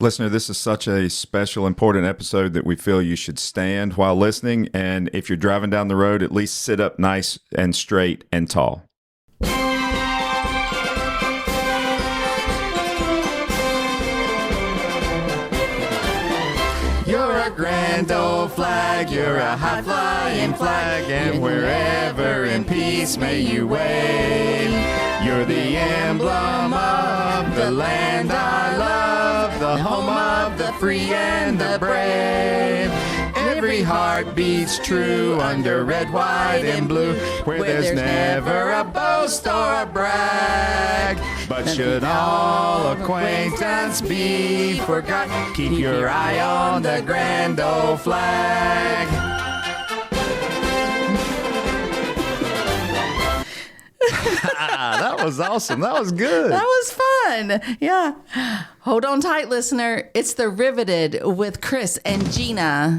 Listener, this is such a special, important episode that we feel you should stand while listening. And if you're driving down the road, at least sit up nice and straight and tall. You're a grand old flag, you're a high-flying flag, and wherever in peace may you wave. You're the emblem of the land I love, the home of the free and the brave. Every heart beats true under red, white, and blue, where there's never a boast or a brag. But should all acquaintance be forgot, keep your eye on the grand old flag. That was awesome. That was good. That was fun. Yeah. Hold on tight, listener. It's The Riveted with Chris and Gina.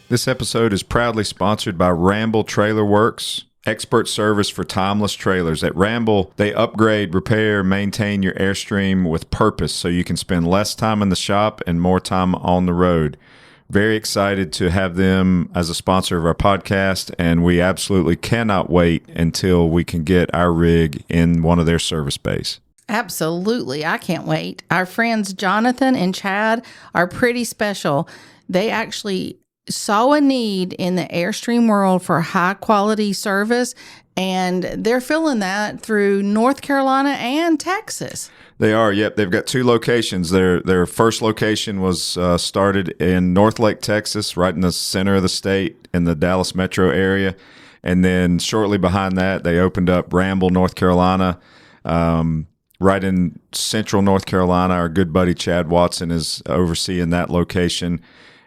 This episode is proudly sponsored by Ramble Trailer Works, expert service for timeless trailers. At Ramble, they upgrade, repair, maintain your Airstream with purpose so you can spend less time in the shop and more time on the road. Very excited to have them as a sponsor of our podcast, and we absolutely cannot wait until we can get our rig in one of their service bays. Absolutely. I can't wait. Our friends Jonathan and Chad are pretty special. They actually saw a need in the Airstream world for high quality service, and they're filling that through North Carolina and Texas. They are, yep. They've got two locations. Their first location was started in North Lake, Texas, right in the center of the state in the Dallas metro area. And then shortly behind that, they opened up Ramble, North Carolina, right in central North Carolina. Our good buddy Chad Watson is overseeing that location.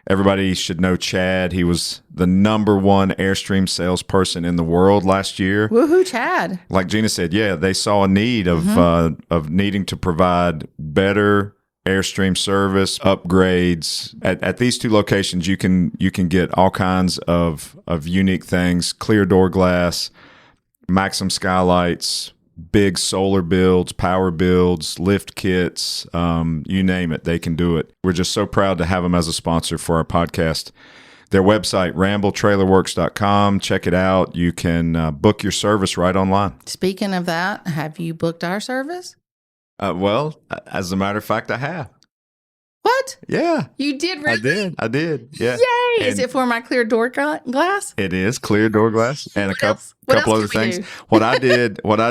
Everybody should know Chad. He was the number one Airstream salesperson in the world last year. Woohoo, Chad. Like Gina said, yeah, they saw a need of needing to provide better Airstream service, upgrades. At these two locations, you can get all kinds of unique things: clear door glass, Maxim skylights, big solar builds, power builds, lift kits, you name it, they can do it. We're just so proud to have them as a sponsor for our podcast. Their website, rambletrailerworks.com. Check it out. You can book your service right online. Speaking of that, have you booked our service? Well, as a matter of fact, I have. What? Yeah. You did really? I did. Yeah. Yay! Is it for my clear door glass? It is clear door glass and a couple other things. Do? What I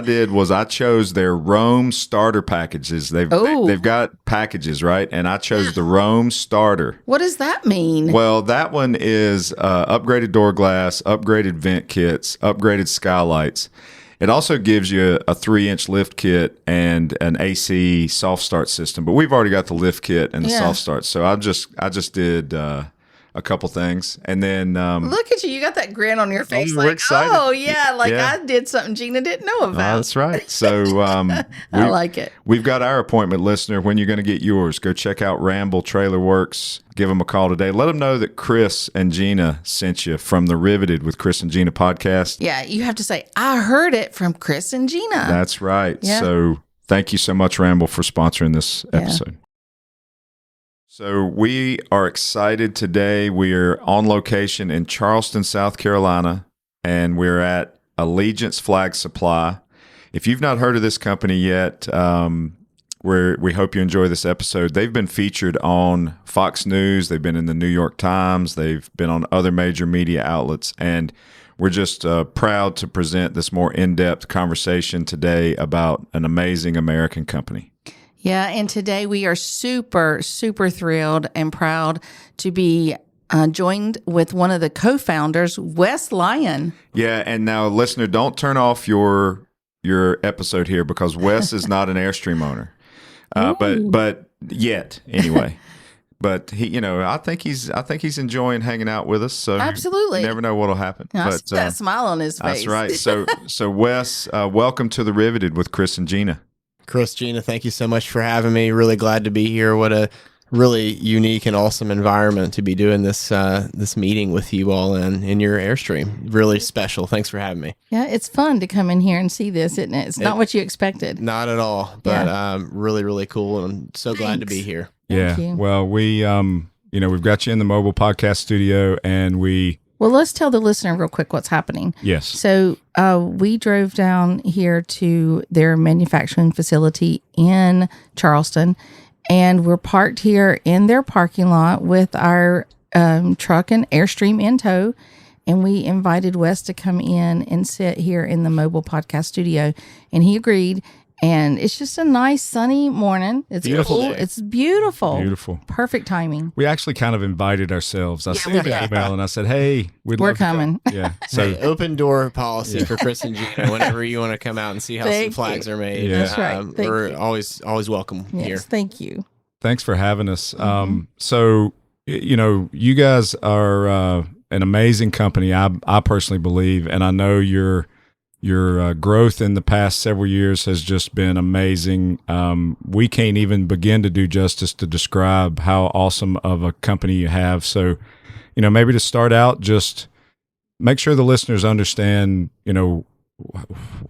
did was I chose their Rome starter packages. They've got packages, right? And I chose the Rome starter. What does that mean? Well, that one is upgraded door glass, upgraded vent kits, upgraded skylights. It also gives you a 3-inch lift kit and an AC soft start system, but we've already got the lift kit and the soft start. So I just did a couple things, and then look at you! You got that grin on your face, we're excited. Oh yeah, I did something Gina didn't know about. That's right. So I like it. We've got our appointment, listener. When you're going to get yours, go check out Ramble Trailer Works. Give them a call today. Let them know that Chris and Gina sent you from the Riveted with Chris and Gina podcast. Yeah, you have to say, I heard it from Chris and Gina. That's right. Yeah. So thank you so much, Ramble, for sponsoring this episode. So we are excited today. We are on location in Charleston, South Carolina, and we're at Allegiance Flag Supply. If you've not heard of this company yet, we hope you enjoy this episode. They've been featured on Fox News. They've been in the New York Times. They've been on other major media outlets. And we're just proud to present this more in-depth conversation today about an amazing American company. Yeah, and today we are super, super thrilled and proud to be joined with one of the co-founders, Wes Lyon. Yeah, and now, listener, don't turn off your episode here because Wes is not an Airstream owner. But yet, anyway. But he, I think he's enjoying hanging out with us. So absolutely, you never know what'll happen. But that smile on his face. That's right. So Wes, welcome to the Riveted with Chris and Gina. Chris, Gina, thank you so much for having me. Really glad to be here. What a really unique and awesome environment to be doing this this meeting with you all in your Airstream. Really special. Thanks for having me. Yeah, it's fun to come in here and see this, isn't it? It's not what you expected. Not at all, but really, really cool. And I'm so glad to be here. Thank you. Well, we, we've got you in the mobile podcast studio, and Well, let's tell the listener real quick what's happening. Yes. So we drove down here to their manufacturing facility in Charleston, and we're parked here in their parking lot with our truck and Airstream in tow. And we invited Wes to come in and sit here in the mobile podcast studio, and he agreed. And it's just a nice sunny morning. It's Beautiful cool. day. It's beautiful. Beautiful. Perfect timing. We actually kind of invited ourselves. I sent an email and I said, "Hey, we're coming." Yeah. So Hey, open door policy for Chris and Gina. Whenever you want to come out and see how some flags are made, Yeah. That's right. Thank we're you. always welcome Yes, here. thank you. thanks for having us. So, you guys are an amazing company. I personally believe, and I know your growth in the past several years has just been amazing. We can't even begin to do justice to describe how awesome of a company you have. So, maybe to start out, just make sure the listeners understand,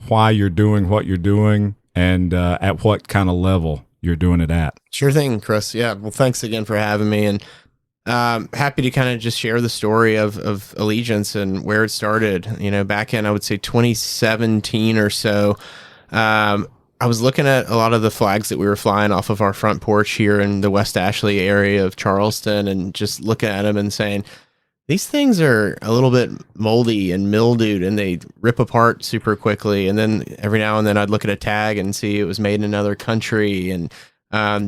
why you're doing what you're doing and at what kind of level you're doing it at. Sure thing, Chris. Yeah. Well, thanks again for having me. And happy to kind of just share the story of Allegiance and where it started. Back in, I would say 2017 or so, I was looking at a lot of the flags that we were flying off of our front porch here in the West Ashley area of Charleston, and just looking at them and saying, these things are a little bit moldy and mildewed, and they rip apart super quickly. And then every now and then I'd look at a tag and see it was made in another country, and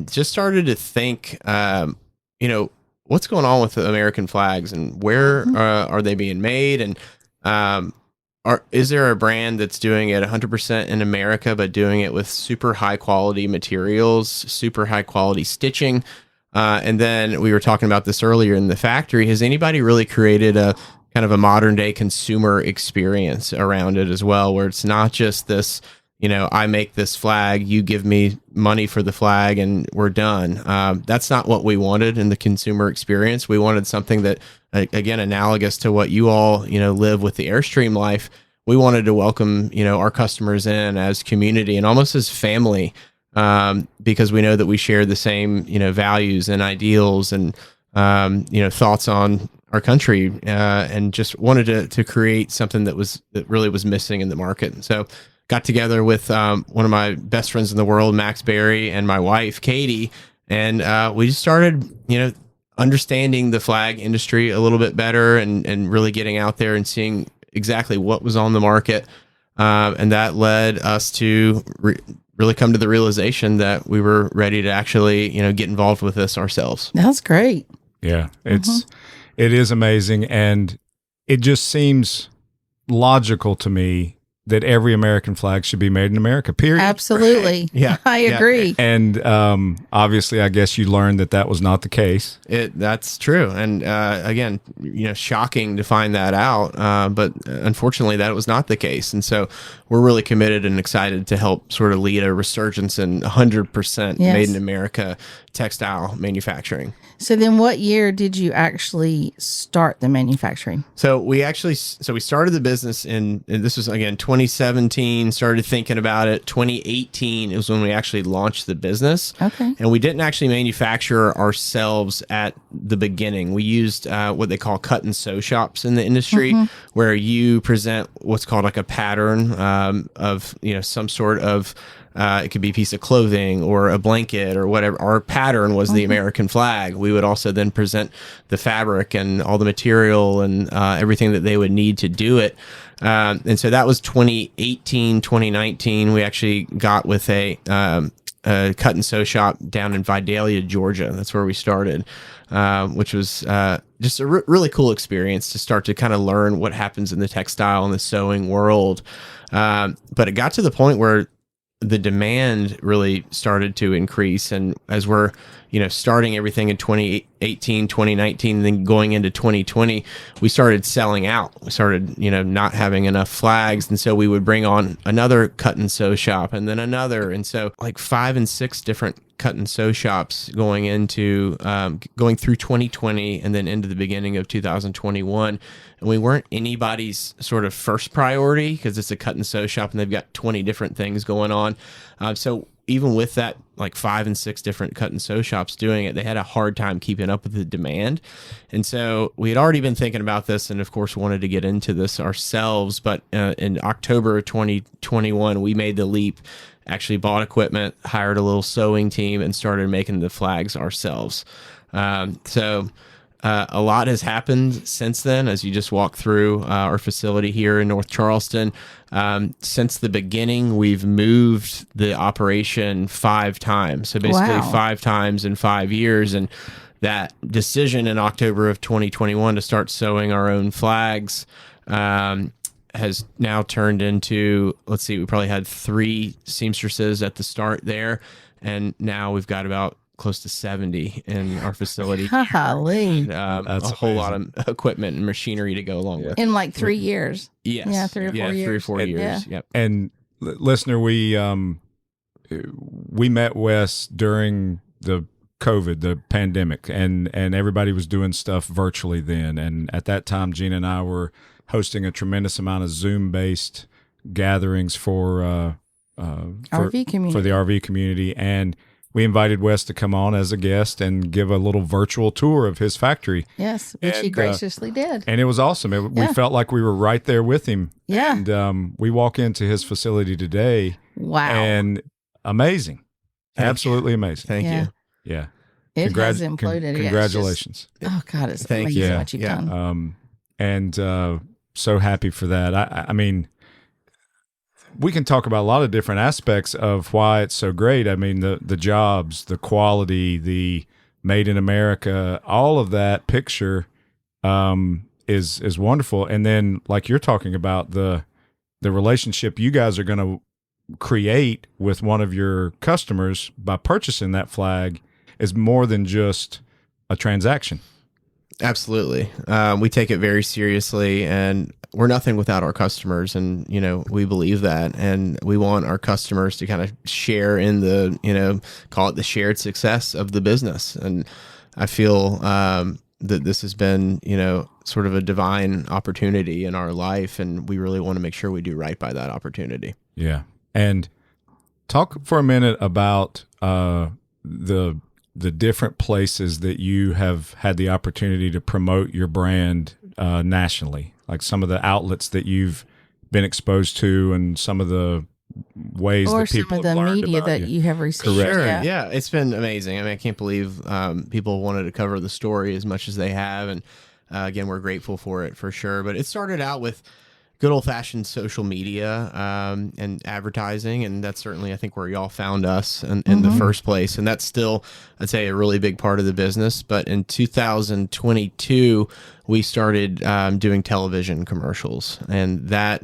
just started to think, what's going on with the American flags, and where are they being made? And is there a brand that's doing it 100% in America, but doing it with super high quality materials, super high quality stitching? And then we were talking about this earlier in the factory. Has anybody really created a kind of a modern day consumer experience around it as well, where it's not just this, I make this flag, you give me money for the flag, and we're done. That's not what we wanted in the consumer experience. We wanted something that, again, analogous to what you all, live with the Airstream life. We wanted to welcome, our customers in as community and almost as family, because we know that we share the same, values and ideals and, thoughts on our country, and just wanted to create something that really was missing in the market. And so got together with one of my best friends in the world, Max Berry, and my wife, Katie, and we just started, understanding the flag industry a little bit better, and really getting out there and seeing exactly what was on the market. And that led us to really come to the realization that we were ready to actually, get involved with this ourselves. That's great. Yeah, it is amazing, and it just seems logical to me that every American flag should be made in America, period. Absolutely. Yeah. I agree. And obviously, I guess you learned that was not the case. That's true. And again, shocking to find that out. But unfortunately, that was not the case. And so we're really committed and excited to help sort of lead a resurgence in 100% made in America textile manufacturing. So then what year did you actually start the manufacturing? So we started the business and this was, again, 2017, started thinking about it. 2018 is when we actually launched the business. Okay. And we didn't actually manufacture ourselves at the beginning. We used what they call cut and sew shops in the industry, where you present what's called like a pattern of, some sort of, it could be a piece of clothing or a blanket or whatever. Our pattern was the American flag. We would also then present the fabric and all the material and everything that they would need to do it. And so that was 2018, 2019. We actually got with a cut and sew shop down in Vidalia, Georgia. That's where we started, which was just a really cool experience to start to kind of learn what happens in the textile and the sewing world. But it got to the point where the demand really started to increase. And as we're, starting everything in 2018, 2019, and then going into 2020, we started selling out. We started, not having enough flags. And so we would bring on another cut and sew shop and then another. And so like 5 and 6 different cut and sew shops going through 2020 and then into the beginning of 2021. And we weren't anybody's sort of first priority because it's a cut and sew shop and they've got 20 different things going on. So even with that, like 5 and 6 different cut and sew shops doing it, they had a hard time keeping up with the demand. And so we had already been thinking about this and of course wanted to get into this ourselves. But in October of 2021, we made the leap, actually bought equipment, hired a little sewing team, and started making the flags ourselves. So a lot has happened since then as you just walk through our facility here in North Charleston. Since the beginning, we've moved the operation 5 times. So basically Wow. 5 times in 5 years. And that decision in October of 2021 to start sewing our own flags has now turned into, we probably had 3 seamstresses at the start there. And now we've got about close to 70 in our facility. Golly. A whole lot of equipment and machinery to go along with. In like 3 years. Yes. Yeah, 3 or 4 years. 3 or 4 And- years. yeah. Yep. And listener, we met Wes during the COVID, the pandemic, and everybody was doing stuff virtually then. And at that time, Gina and I were hosting a tremendous amount of Zoom-based gatherings for RV community. for the RV community, and we invited Wes to come on as a guest and give a little virtual tour of his factory. Yes, which he And, graciously did. And it was awesome. We Yeah. felt like we were right there with him. Yeah. And we walk into his facility today, Wow. and amazing. Thank Absolutely amazing. Thank Yeah. you. Yeah. It has imploded. Yeah, it's Congratulations. just- oh, God, it's Thank amazing you. what you've Yeah. done. And so happy for that. I mean, we can talk about a lot of different aspects of why it's so great. I mean, the jobs, the quality, the made in America, all of that picture is wonderful. And then, like you're talking about, the relationship you guys are going to create with one of your customers by purchasing that flag is more than just a transaction. Absolutely. We take it very seriously, and we're nothing without our customers. And, we believe that. And we want our customers to kind of share in the, call it the shared success of the business. And I feel that this has been, sort of a divine opportunity in our life. And we really want to make sure we do right by that opportunity. Yeah. And talk for a minute about the different places that you have had the opportunity to promote your brand nationally, like some of the outlets that you've been exposed to and some of the ways Or that some people of the have learned media about that you have received. Correct. Sure. Yeah. Yeah. It's been amazing. I mean, I can't believe people wanted to cover the story as much as they have. And again, we're grateful for it for sure. But it started out with good old fashioned social media and advertising. And that's certainly, I think, where y'all found us in the first place. And that's still, I'd say, a really big part of the business. But in 2022, we started doing television commercials. And that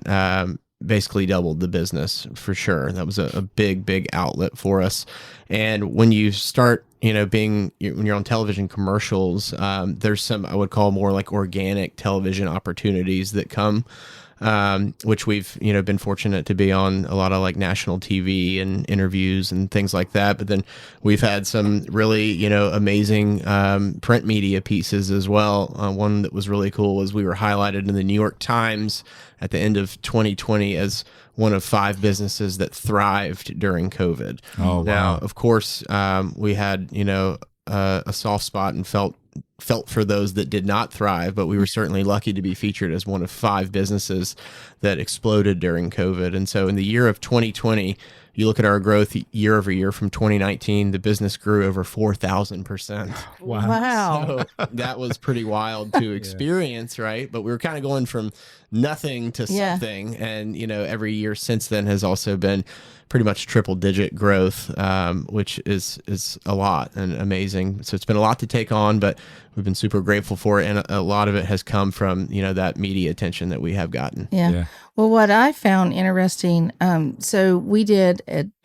basically doubled the business for sure. That was a big, big outlet for us. And when you start, when you're on television commercials, there's some, I would call more like organic television opportunities that come, which we've, been fortunate to be on a lot of like national TV and interviews and things like that. But then we've had some really, amazing print media pieces as well. One that was really cool was we were highlighted in the New York Times at the end of 2020 as one of 5 businesses that thrived during COVID. Oh, wow. Now, of course, we had, a soft spot and felt for those that did not thrive, but we were certainly lucky to be featured as one of 5 businesses that exploded during COVID. And so in the year of 2020, you look at our growth year over year from 2019, the business grew over 4,000%. Wow. So that was pretty wild to experience, right? But we were kind of going from nothing to Yeah. something. And, every year since then has also been pretty much triple digit growth, which is a lot and amazing. So it's been a lot to take on, but we've been super grateful for it. And a lot of it has come from, that media attention that we have gotten. Yeah. Yeah. Well, what I found interesting, so we did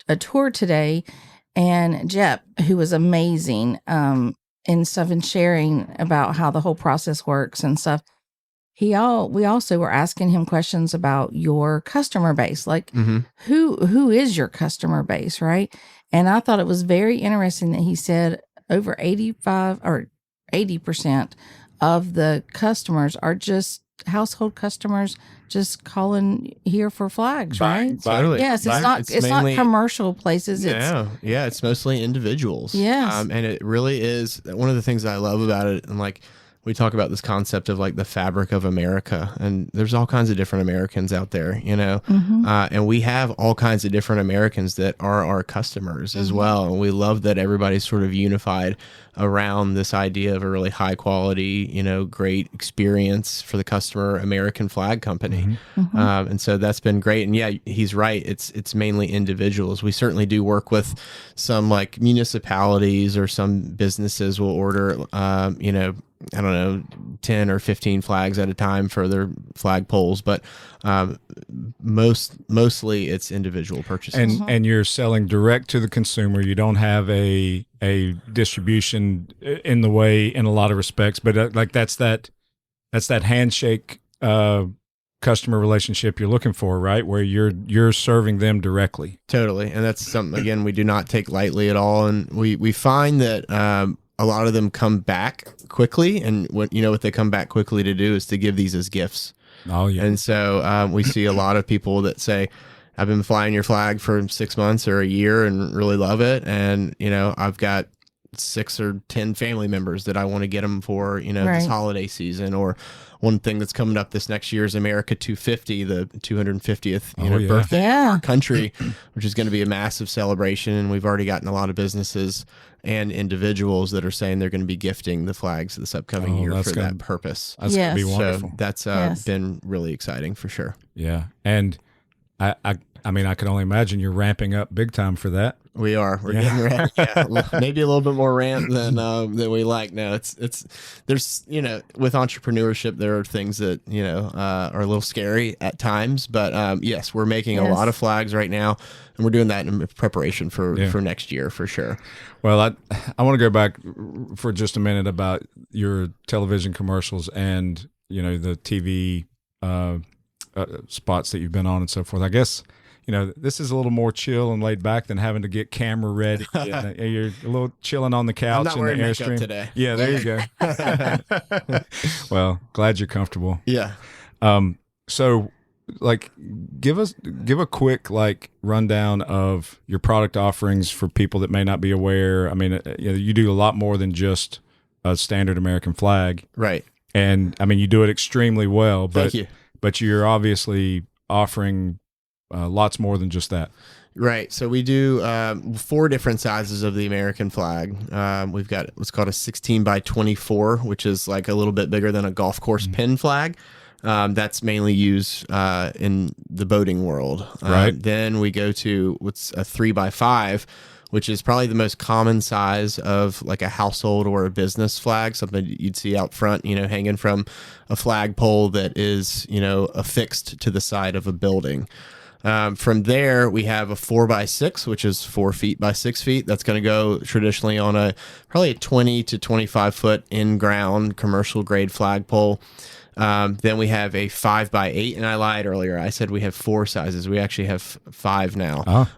a tour today, and Jep, who was amazing, and stuff and sharing about how the whole process works and stuff, we also were asking him questions about your customer base, like who is your customer base, right? And I thought it was very interesting that he said over 85 or 80% of the customers are just household customers, just calling here for flags, right? Totally. Yes, it's not commercial places. It's mostly individuals. Yes, and it really is one of the things that I love about it. And like we talk about this concept of like the fabric of America, and there's all kinds of different Americans out there, you know, and we have all kinds of different Americans that are our customers as well. And we love that everybody's sort of unified around this idea of a really high quality, you know, great experience for the customer, American flag company. And so that's been great. And yeah, he's right. It's mainly individuals. We certainly do work with some like municipalities or some businesses will order, you know, I don't know, 10 or 15 flags at a time for their flag poles, but mostly it's individual purchases. And you're selling direct to the consumer. You don't have a distribution in the way in a lot of respects, but like that's that handshake customer relationship you're looking for, right? Where you're serving them directly. Totally. And that's something, again, we do not take lightly at all. And we find that a lot of them come back quickly, and what they come back quickly to do is to give these as gifts. Oh yeah. And so we see a lot of people that say, I've been flying your flag for 6 months or a year and really love it, and I've got 6 or 10 family members that I want to get them for this holiday season. Or one thing that's coming up this next year is America 250, the 250th birthday of our country, which is going to be a massive celebration. And we've already gotten a lot of businesses and individuals that are saying they're going to be gifting the flags this upcoming year for that purpose. That's going to be wonderful. So that's been really exciting for sure. Yeah. And I mean, I can only imagine you're ramping up big time for that. We are. We're getting ready. Yeah, maybe a little bit more ramp than we like. No, there's with entrepreneurship there are things that are a little scary at times, but yes, we're making a lot of flags right now, and we're doing that in preparation for next year for sure. Well, I want to go back for just a minute about your television commercials and the TV spots that you've been on and so forth. I guess this is a little more chill and laid back than having to get camera ready. You're a little chilling on the couch in the Airstream today. Yeah, there you go. Well, glad you're comfortable. Yeah. So, like, give a quick rundown of your product offerings for people that may not be aware. I mean, you do a lot more than just a standard American flag, right? And I mean, you do it extremely well. Thank you. But you're obviously offering lots more than just that. Right. So we do 4 different sizes of the American flag. We've got what's called a 16 by 24, which is like a little bit bigger than a golf course pin flag. That's mainly used in the boating world. Right. Then we go to what's a 3 by 5, which is probably the most common size of like a household or a business flag, something you'd see out front, hanging from a flagpole that is, affixed to the side of a building. From there, we have a 4 by 6, which is 4 feet by 6 feet. That's going to go traditionally on probably a 20 to 25 foot in-ground commercial grade flagpole. Then we have a 5 by 8, and I lied earlier. I said we have 4 sizes. We actually have 5 now.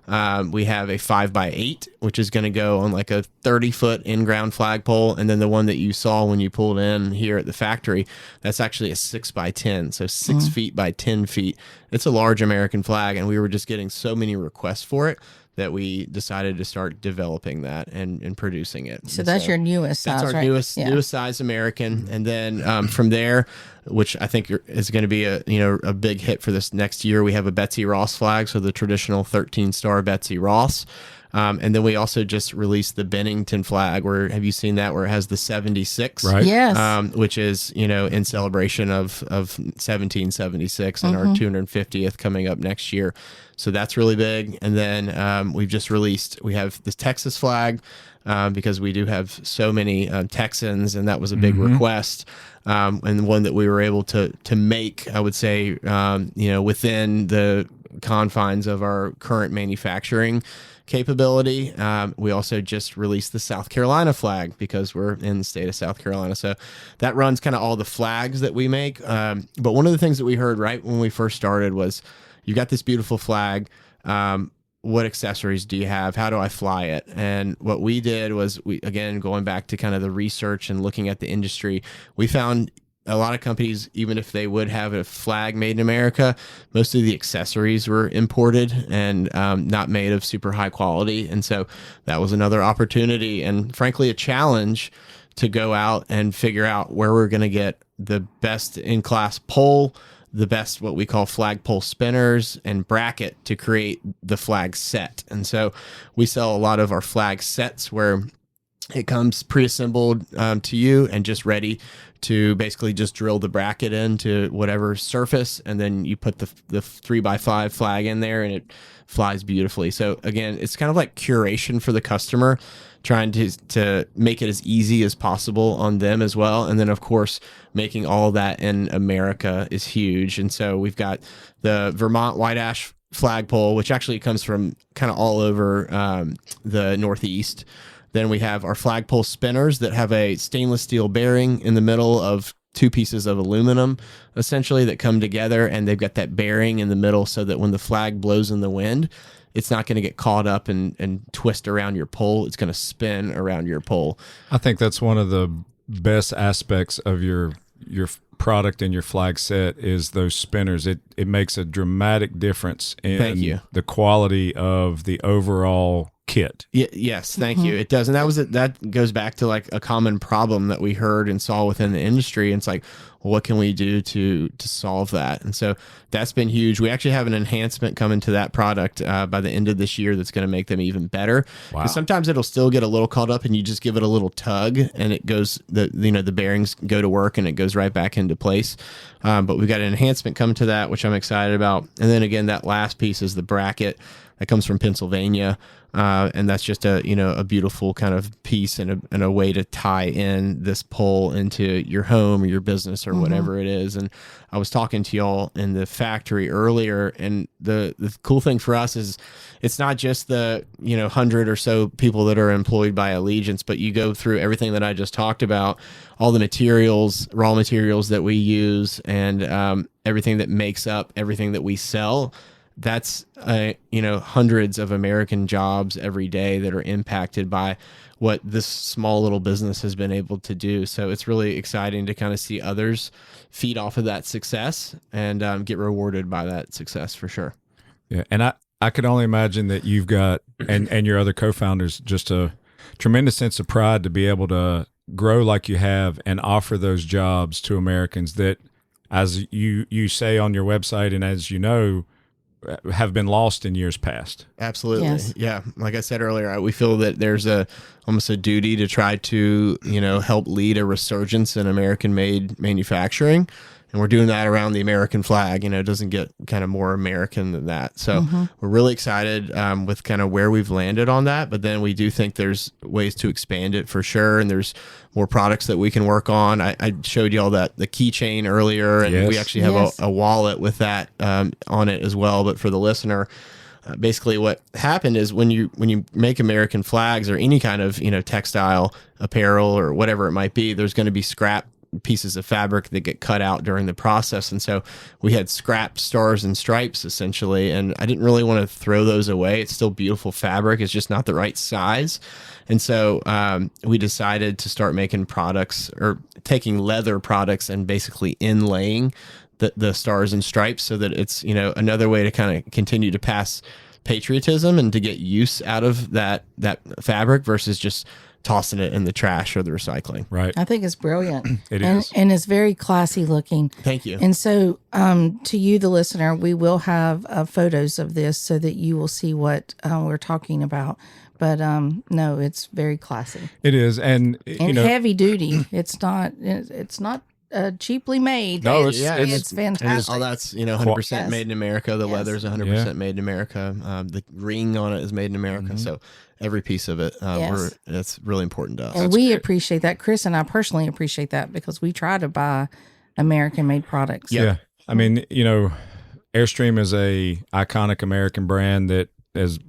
We have a 5 by 8, which is going to go on like a 30-foot in-ground flagpole, and then the one that you saw when you pulled in here at the factory, that's actually a 6 by 10, so 6 feet by 10 feet. It's a large American flag, and we were just getting so many requests for it that we decided to start developing that and producing it. So that's your newest size, that's our newest size American. And then from there, which I think is going to be a big hit for this next year, we have a Betsy Ross flag, so the traditional 13-star Betsy Ross. And then we also just released the Bennington flag. Have you seen that? Where it has the 76, right? Yes. Which is in celebration of 1776 and our 250th coming up next year. So that's really big. And then we have this Texas flag because we do have so many Texans, and that was a big request. And one that we were able to make, I would say, within the confines of our current manufacturing capability. We also just released the South Carolina flag because we're in the state of South Carolina. So that runs kind of all the flags that we make. But one of the things that we heard right when we first started was, you got this beautiful flag. What accessories do you have? How do I fly it? And what we did was, again, going back to kind of the research and looking at the industry, we found a lot of companies, even if they would have a flag made in America, most of the accessories were imported and not made of super high quality. And so that was another opportunity and frankly, a challenge to go out and figure out where we're going to get the best in class pole, the best, what we call flagpole spinners and bracket to create the flag set. And so we sell a lot of our flag sets where it comes pre-assembled to you and just ready to basically just drill the bracket into whatever surface, and then you put the 3x5 flag in there and it flies beautifully. So again, it's kind of like curation for the customer, trying to make it as easy as possible on them as well. And then of course, making all that in America is huge. And so we've got the Vermont white ash flagpole, which actually comes from kind of all over the Northeast. Then we have our flagpole spinners that have a stainless steel bearing in the middle of two pieces of aluminum, essentially, that come together, and they've got that bearing in the middle so that when the flag blows in the wind, it's not going to get caught up and twist around your pole. It's going to spin around your pole. I think that's one of the best aspects of your product and your flag set is those spinners. It makes a dramatic difference in the quality of the overall kit. Yes, thank you. It does. And that goes back to like a common problem that we heard and saw within the industry. And it's like, well, what can we do to solve that? And so that's been huge. We actually have an enhancement coming to that product by the end of this year that's going to make them even better. Wow. Because sometimes it'll still get a little caught up and you just give it a little tug and it goes, the bearings go to work and it goes right back into place. But we've got an enhancement coming to that, which I'm excited about. And then again, that last piece is the bracket that comes from Pennsylvania. And that's just a beautiful kind of piece and a way to tie in this pole into your home or your business or whatever it is. And I was talking to y'all in the factory earlier, and the cool thing for us is it's not just the 100 or so people that are employed by Allegiance, but you go through everything that I just talked about, all the materials, raw materials that we use, and everything that makes up everything that we sell. That's hundreds of American jobs every day that are impacted by what this small little business has been able to do. So it's really exciting to kind of see others feed off of that success and get rewarded by that success for sure. Yeah, and I could only imagine that you've got and your other co-founders just a tremendous sense of pride to be able to grow like you have and offer those jobs to Americans that, as you say on your website and as you know, have been lost in years past. Absolutely. Yes. Yeah. Like I said earlier, we feel that there's almost a duty to try to, help lead a resurgence in American made manufacturing. And we're doing that around the American flag. It doesn't get kind of more American than that. So we're really excited with kind of where we've landed on that. But then we do think there's ways to expand it for sure. And there's more products that we can work on. I showed you all the keychain earlier, and we actually have a wallet with that on it as well. But for the listener, basically what happened is when you make American flags or any kind of textile apparel or whatever it might be, there's going to be scrap pieces of fabric that get cut out during the process. And so we had scrap stars and stripes essentially. And I didn't really want to throw those away. It's still beautiful fabric. It's just not the right size. And so we decided to start making products or taking leather products and basically inlaying the stars and stripes so that it's, another way to kind of continue to pass patriotism and to get use out of that fabric versus just tossing it in the trash or the recycling. Right. I think it's brilliant. It is. And it's very classy looking. Thank you. And so to you, the listener, we will have photos of this so that you will see what we're talking about. But no, it's very classy. It is. And heavy duty. It's not cheaply made. No, it's fantastic. All that's 100% made in America. The leather's 100% made in America. The ring on it is made in America. So every piece of it, that's really important to us. And we appreciate that. Chris and I personally appreciate that because we try to buy American made products. Yeah. I mean, Airstream is a iconic American brand that is,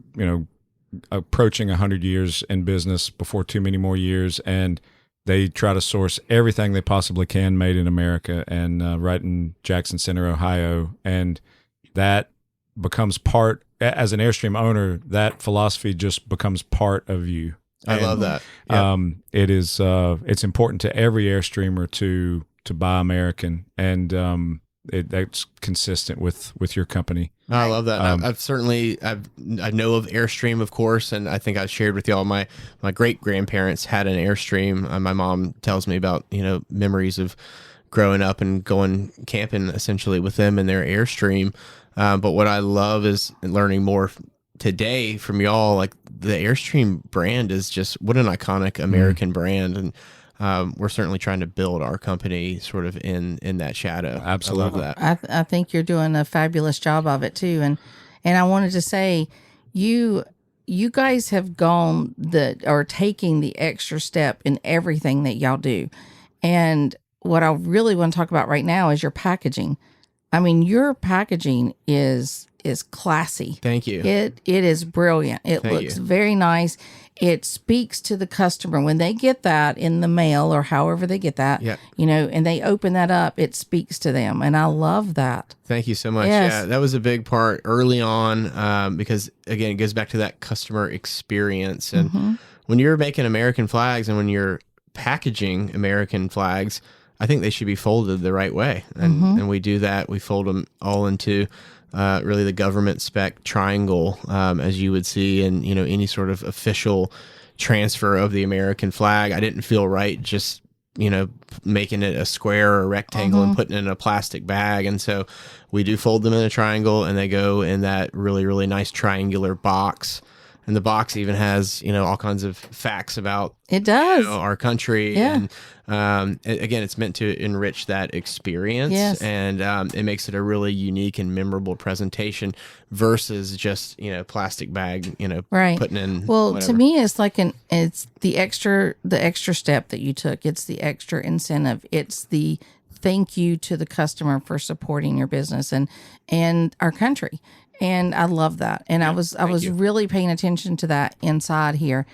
approaching 100 years in business before too many more years, and they try to source everything they possibly can made in America and right in Jackson Center, Ohio. And that becomes part, as an Airstream owner, that philosophy just becomes part of you. I love that. Yeah. It is, it's important to every Airstreamer to buy American, and that's consistent with your company. I love that. I know of Airstream, of course, and I think I shared with y'all my great grandparents had an Airstream. My mom tells me about memories of growing up and going camping essentially with them in their Airstream. But what I love is learning more today from y'all. Like the Airstream brand is just what an iconic American brand, and we're certainly trying to build our company sort of in that shadow. Absolutely. I love that. I think you're doing a fabulous job of it too. And I wanted to say, you guys have taking the extra step in everything that y'all do. And what I really want to talk about right now is your packaging. I mean, your packaging is classy. Thank you. It is brilliant. It Thank looks you. very nice. It speaks to the customer when they get that in the mail or however they get that, Yeah. and they open that up, it speaks to them. And I love that. Thank you so much. Yes. Yeah, that was a big part early on because, again, it goes back to that customer experience. And when you're making American flags and when you're packaging American flags, I think they should be folded the right way. And we do that. We fold them all into really the government spec triangle, as you would see in, any sort of official transfer of the American flag. I didn't feel right just, making it a square or a rectangle and putting it in a plastic bag. And so we do fold them in a triangle, and they go in that really, really nice triangular box. And the box even has, all kinds of facts about It does. our country. Yeah. And again, it's meant to enrich that experience. Yes. And it makes it a really unique and memorable presentation versus just, plastic bag, Right. putting in. Well, whatever. to me, it's the extra step that you took. It's the extra incentive. It's the thank you to the customer for supporting your business and our country. And I love that. And I was you. really paying attention to that inside here.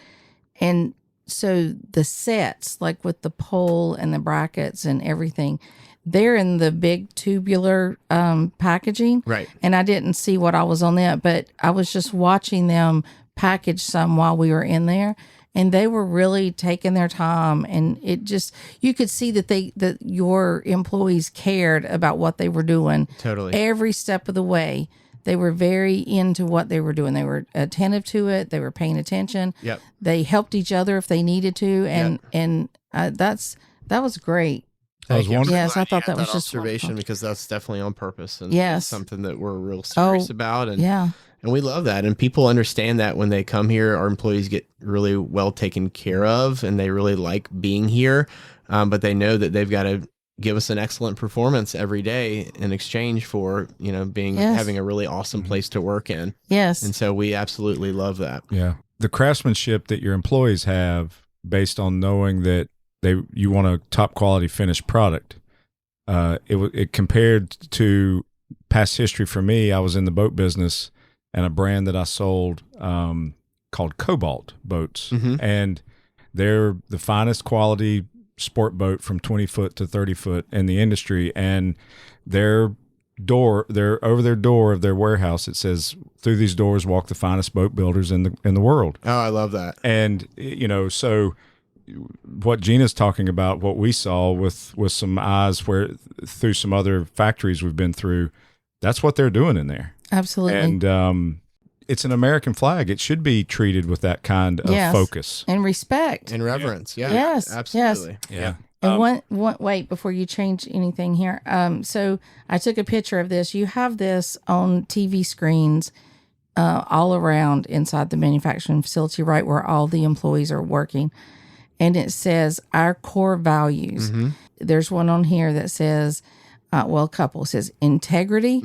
And so the sets, like with the pole and the brackets and everything, they're in the big tubular packaging. Right. And I didn't see what I was on that, but I was just watching them package some while we were in there. And they were really taking their time, and it just, you could see that your employees cared about what they were doing. Totally. Every step of the way. They were very into what they were doing. They were attentive to it. They were paying attention. Yep. They helped each other if they needed to, and that was great. That was wonderful. Yes, I thought Glad that you was had just observation wonderful. because that's definitely on purpose and Yes. it's something that we're real serious about. And Yeah. And we love that. And people understand that when they come here, our employees get really well taken care of and they really like being here. But they know that they've got to give us an excellent performance every day in exchange for, having a really awesome place to work in. Yes. And so we absolutely love that. Yeah. The craftsmanship that your employees have based on knowing that you want a top quality finished product. It compared to past history for me. I was in the boat business and a brand that I sold called Cobalt boats, and they're the finest quality sport boat from 20 foot to 30 foot in the industry. And over their door of their warehouse, it says, "Through these doors walk the finest boat builders in the world." Oh, I love that. And so what Gina's talking about, what we saw with some eyes through some other factories we've been through, that's what they're doing in there. Absolutely. And it's an American flag. It should be treated with that kind of Yes. focus. And respect. And reverence. Yeah. Yes, Absolutely. Yeah. And wait, before you change anything here. So I took a picture of this. You have this on TV screens all around inside the manufacturing facility, right where all the employees are working. And it says our core values. There's one on here that says, a couple. It says integrity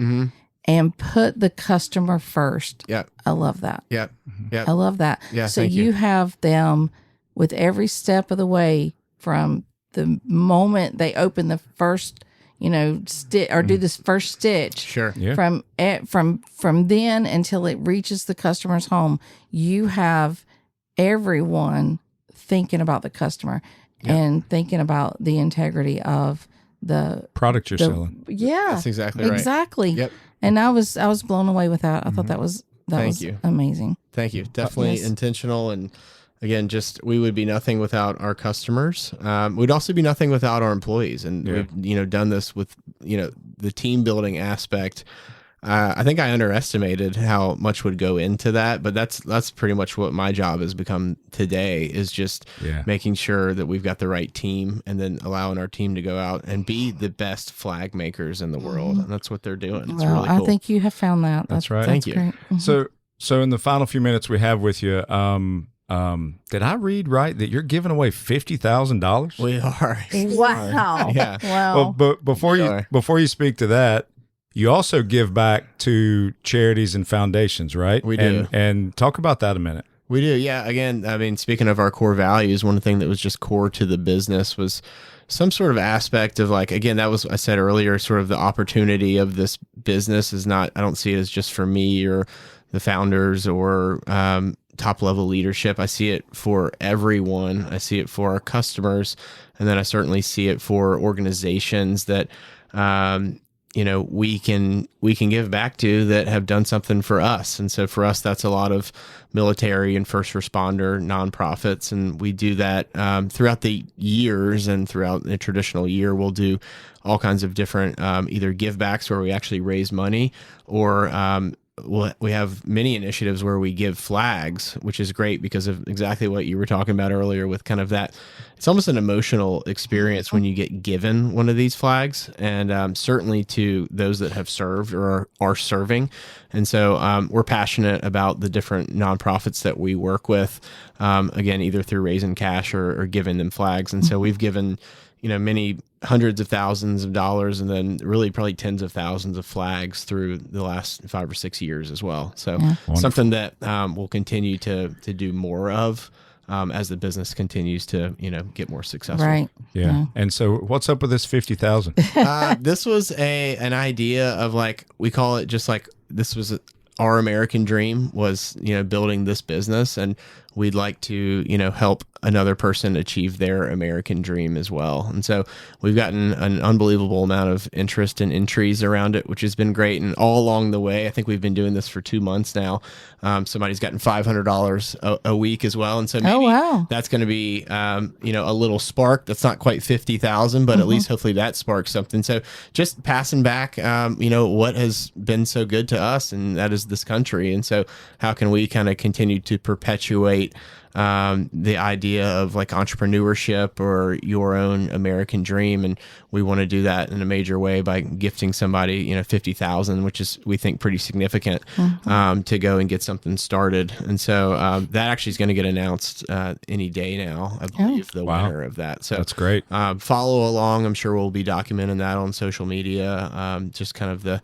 and put the customer first. Yeah. I love that. Yeah. Yeah. I love that. Yeah, So thank you you. have them with every step of the way from the moment they open the first, do this first stitch. Sure. Yeah. From then until it reaches the customer's home, you have everyone thinking about the customer and thinking about the integrity of the product you're selling. Yeah, That's exactly right. Exactly. Yep. And I was blown away with that. I thought that was Thank you. amazing. Thank you. Definitely Yes. intentional. And again, we would be nothing without our customers. We'd also be nothing without our employees. And we've, done this with, the team building aspect. I think I underestimated how much would go into that, but that's pretty much what my job has become today, is just making sure that we've got the right team, and then allowing our team to go out and be the best flag makers in the world. And that's what they're doing. It's Well, really cool. I think you have found that. That's right. Thank you. Great. Mhm. So in the final few minutes we have with you, did I read right that you're giving away $50,000? We are. Wow. Yeah. Wow. Well, but before you speak to that, you also give back to charities and foundations, right? We do. And talk about that a minute. We do. Yeah. Again, I mean, speaking of our core values, one thing that was just core to the business was some sort of aspect of, like, again, that was, I said earlier, sort of the opportunity of this business is not, I don't see it as just for me or the founders or top level leadership. I see it for everyone. I see it for our customers. And then I certainly see it for organizations that, we can give back to, that have done something for us. And so for us, that's a lot of military and first responder nonprofits. And we do that throughout the years, and throughout the traditional year, we'll do all kinds of different either give backs where we actually raise money, or we have many initiatives where we give flags, which is great because of exactly what you were talking about earlier, with kind of that. It's almost an emotional experience when you get given one of these flags, and certainly to those that have served or are serving. And so we're passionate about the different nonprofits that we work with, again, either through raising cash or giving them flags. And so we've given, many hundreds of thousands of dollars, and then really probably tens of thousands of flags through the last 5 or 6 years as well. So something that we'll continue to do more of as the business continues to, get more successful. Right. Yeah. And so what's up with this 50,000? This was an idea of, like, we call it just like, this was our American dream was, building this business, and we'd like to, help another person achieve their American dream as well. And so we've gotten an unbelievable amount of interest and entries around it, which has been great. And all along the way, I think we've been doing this for 2 months now. Somebody's gotten $500 a week as well. And so maybe that's going to be, a little spark. That's not quite 50,000, but at least hopefully that sparks something. So just passing back, what has been so good to us, and that is this country. And so how can we kind of continue to perpetuate the idea of, like, entrepreneurship or your own American dream? And we want to do that in a major way by gifting somebody, 50,000, which is, we think, pretty significant, to go and get something started. And so that actually is going to get announced any day now, I believe, the winner of that. So that's great. Follow along. I'm sure we'll be documenting that on social media, just kind of the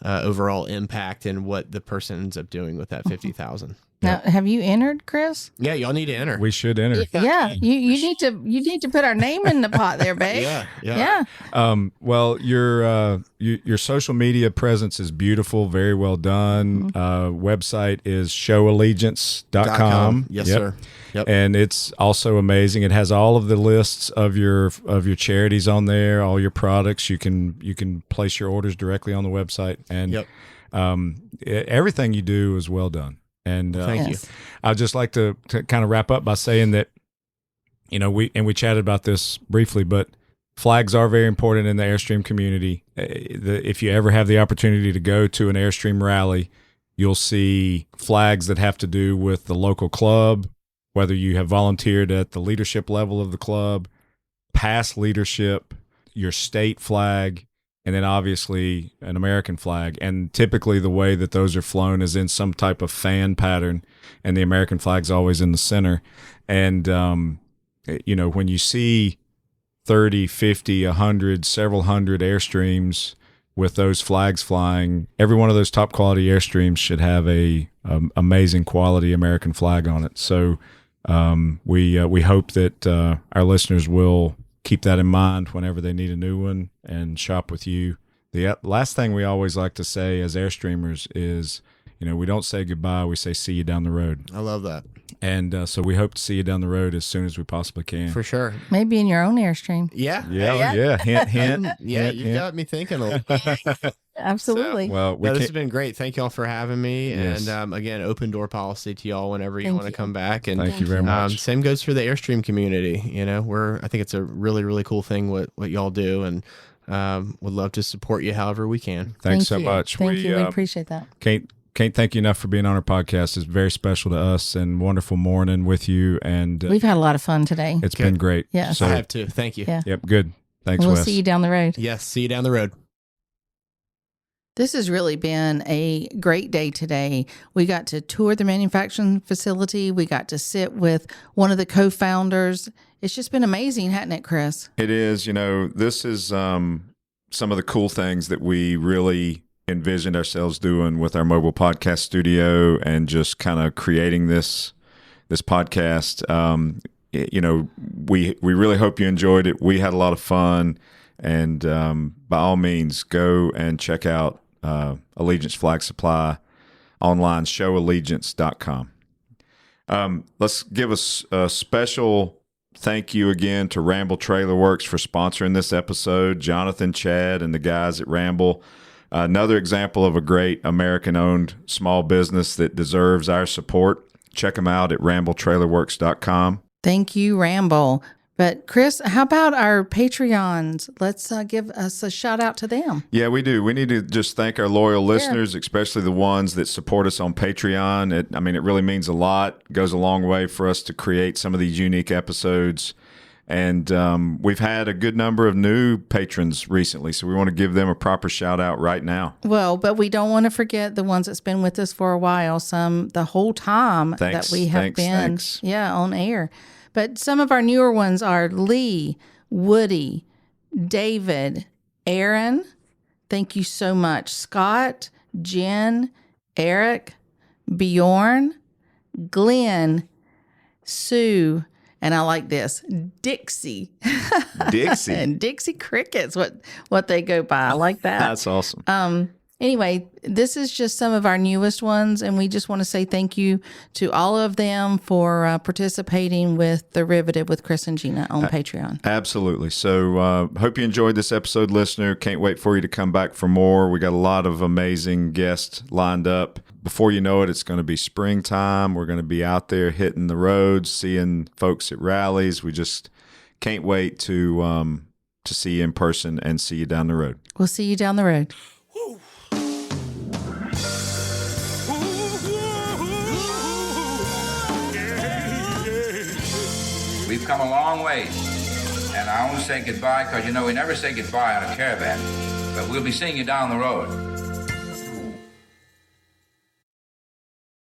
overall impact and what the person ends up doing with that 50,000. Now, have you entered, Chris? Yeah, y'all need to enter. We should enter. Yeah, you need to put our name in the pot there, babe. Yeah. Well, your social media presence is beautiful, very well done. Website is showallegiance.com. Yes, sir. Yep. And it's also amazing. It has all of the lists of your charities on there, all your products. You can place your orders directly on the website, and everything you do is well done. And thank you. I'd just like to kind of wrap up by saying that, we chatted about this briefly, but flags are very important in the Airstream community. If you ever have the opportunity to go to an Airstream rally, you'll see flags that have to do with the local club, whether you have volunteered at the leadership level of the club, past leadership, your state flag, and then obviously an American flag. And typically the way that those are flown is in some type of fan pattern, and the American flag's always in the center. And, when you see 30, 50, 100, several hundred Airstreams with those flags flying, every one of those top quality Airstreams should have a amazing quality American flag on it. So we hope that our listeners will keep that in mind whenever they need a new one and shop with you. The last thing we always like to say as Airstreamers is, we don't say goodbye. We say see you down the road. I love that. And so we hope to see you down the road as soon as we possibly can. For sure. Maybe in your own Airstream. Yeah. Yeah. Hint, hint. Yeah, hint, you hint. got me thinking a little. Absolutely. Well, This has been great. Thank y'all for having me. Yes. And again, open door policy to y'all whenever you Thank want to you. come back. And Thank you very much. same goes for the Airstream community. I think it's a really, really cool thing what y'all do, and would love to support you however we can. Thanks Thank so you. much. Thank you. We appreciate that. Can't thank you enough for being on our podcast. It's very special to us, and wonderful morning with you. And We've had a lot of fun today. it's been great. Yes. So, I have to. Thank you. Yeah. Yep. Good. Thanks, We'll Wes. see you down the road. Yes. See you down the road. This has really been a great day today. We got to tour the manufacturing facility. We got to sit with one of the co-founders. It's just been amazing, hasn't it, Chris? It is. This is some of the cool things that we really envisioned ourselves doing with our mobile podcast studio and just kind of creating this podcast. We really hope you enjoyed it. We had a lot of fun, and by all means, go and check out Allegiance Flag Supply online, showallegiance.com. Let's give us a special thank you again to Ramble Trailer Works for sponsoring this episode. Jonathan, Chad, and the guys at Ramble. Another example of a great American-owned small business that deserves our support. Check them out at rambletrailerworks.com. Thank you, Ramble. But Chris, how about our Patreons? Let's give us a shout out to them. Yeah, we do. We need to just thank our loyal listeners, especially the ones that support us on Patreon. It really means a lot. It goes a long way for us to create some of these unique episodes. And we've had a good number of new patrons recently, so we want to give them a proper shout out right now. Well, but we don't want to forget the ones that's been with us for a while, the whole time that we have been on air. But some of our newer ones are Lee, Woody, David, Aaron. Thank you so much. Scott, Jen, Eric, Bjorn, Glenn, Sue, and I like this, Dixie. Dixie. And Dixie Crickets, what they go by. I like that. That's awesome. Anyway, this is just some of our newest ones, and we just want to say thank you to all of them for participating with Derivative with Chris and Gina on Patreon. Absolutely. So hope you enjoyed this episode, listener. Can't wait for you to come back for more. We got a lot of amazing guests lined up. Before you know it, it's going to be springtime. We're going to be out there hitting the roads, seeing folks at rallies. We just can't wait to see you in person and see you down the road. We'll see you down the road. We've come a long way, and I only say goodbye because, we never say goodbye on a caravan, but we'll be seeing you down the road.